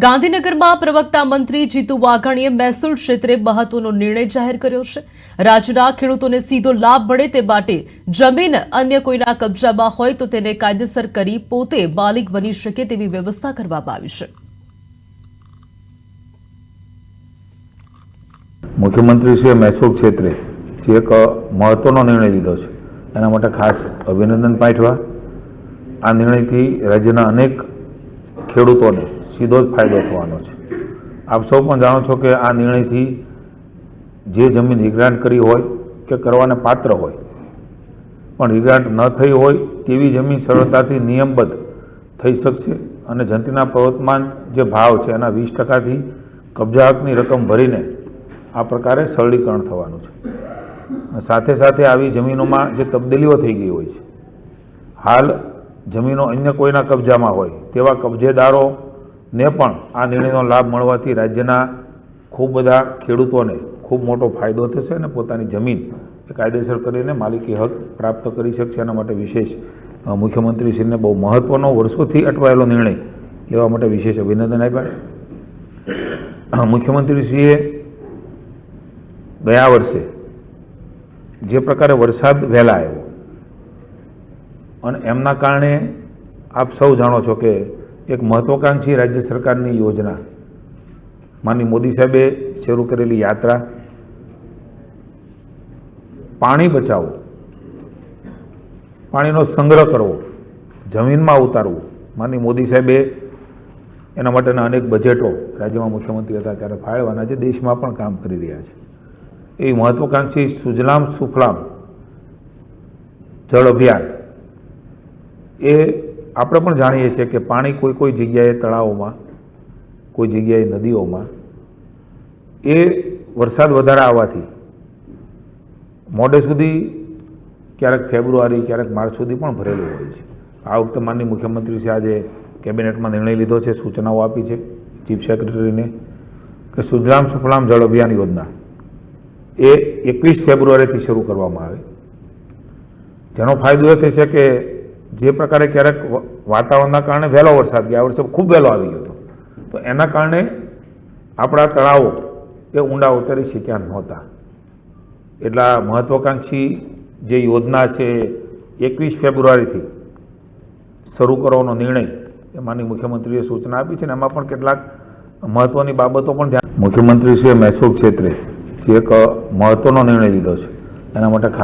ગાંધીનગરમાં પ્રવક્તા મંત્રી જીતુ વાઘાણીએ મહેસૂલ ક્ષેત્રે મહત્વનો નિર્ણય જાહેર કર્યો છે। રાજ્યના ખેડૂતોને સીધો લાભ મળે તે માટે જમીન અન્ય કોઈના કબજામાં હોય તો તેને કાયદેસર કરી પોતે માલિક બની શકે તેવી વ્યવસ્થા કરવામાં આવી છે। મુખ્યમંત્રીશ્રીએ મહેસૂલ ક્ષેત્રે જે એક મહત્વનો નિર્ણય લીધો છે એના માટે ખાસ અભિનંદન પાઠવા। આ નિર્ણયથી રાજ્યના અનેક ખેડૂતોને સીધો જ ફાયદો થવાનો છે। આપ સૌ પણ જાણો છો કે આ નિર્ણયથી જે જમીન હિગ્રાન્ટ કરી હોય કે કરવાને પાત્ર હોય પણ હિગ્રાન્ટ ન થઈ હોય તેવી જમીન સરળતાથી નિયમબદ્ધ થઈ શકશે અને જંત્રીના પ્રવર્તમાન જે ભાવ છે એના 20%થી કબજા હકની રકમ ભરીને આ પ્રકારે સરળીકરણ થવાનું છે। સાથે સાથે આવી જમીનોમાં જે તબદીલીઓ થઈ ગઈ હોય છે, હાલ જમીનો અન્ય કોઈના કબજામાં હોય તેવા કબજેદારોને પણ આ નિર્ણયનો લાભ મળવાથી રાજ્યના ખૂબ બધા ખેડૂતોને ખૂબ મોટો ફાયદો થશે અને પોતાની જમીન કાયદેસર કરીને માલિકી હક પ્રાપ્ત કરી શકશે। એના માટે વિશેષ મુખ્યમંત્રીશ્રીને બહુ મહત્વનો વર્ષોથી અટવાયેલો નિર્ણય લેવા માટે વિશેષ અભિનંદન આપ્યા। મુખ્યમંત્રીશ્રીએ ગયા વર્ષે જે પ્રકારે વરસાદ વહેલા આવ્યો અને એમના કારણે આપ સૌ જાણો છો કે એક મહત્વાકાંક્ષી રાજ્ય સરકારની યોજના માનનીય મોદી સાહેબે શરૂ કરેલી યાત્રા પાણી બચાવો, પાણીનો સંગ્રહ કરવો, જમીનમાં ઉતારવું, માનનીય મોદી સાહેબે એના માટેના અનેક બજેટો રાજ્યમાં મુખ્યમંત્રી હતા ત્યારે ફાળવવાના છે, દેશમાં પણ કામ કરી રહ્યા છે। એ મહત્વાકાંક્ષી સુજલામ સુફલામ જળ અભિયાન એ આપણે પણ જાણીએ છીએ કે પાણી કોઈ જગ્યાએ તળાવોમાં, કોઈ જગ્યાએ નદીઓમાં એ વરસાદ વધારે આવવાથી મોડે સુધી ક્યારેક ફેબ્રુઆરી ક્યારેક માર્ચ સુધી પણ ભરેલું હોય છે। આ વખતે માનનીય મુખ્યમંત્રીશ્રી આજે કેબિનેટમાં નિર્ણય લીધો છે, સૂચનાઓ આપી છે ચીફ સેક્રેટરીને કે સુજલામ સુફલામ જળ અભિયાન યોજના એ 21 ફેબ્રુઆરીથી શરૂ કરવામાં આવે, જેનો ફાયદો એ થશે કે જે પ્રકારે ક્યારેક વાતાવરણના કારણે વહેલો વરસાદ ગયા વર્ષે ખૂબ વહેલો આવી ગયો હતો તો એના કારણે આપણા તળાવો એ ઊંડા ઉતરી શક્યા નહોતા। એટલા મહત્વાકાંક્ષી જે યોજના છે 21 ફેબ્રુઆરીથી શરૂ કરવાનો નિર્ણય એ માનનીય મુખ્યમંત્રીએ સૂચના આપી છે અને એમાં પણ કેટલાક મહત્વની બાબતો પણ ધ્યાન મુખ્યમંત્રીશ્રીએ મહેસૂલ ક્ષેત્રે જે એક મહત્વનો નિર્ણય લીધો છે એના માટે ખાસ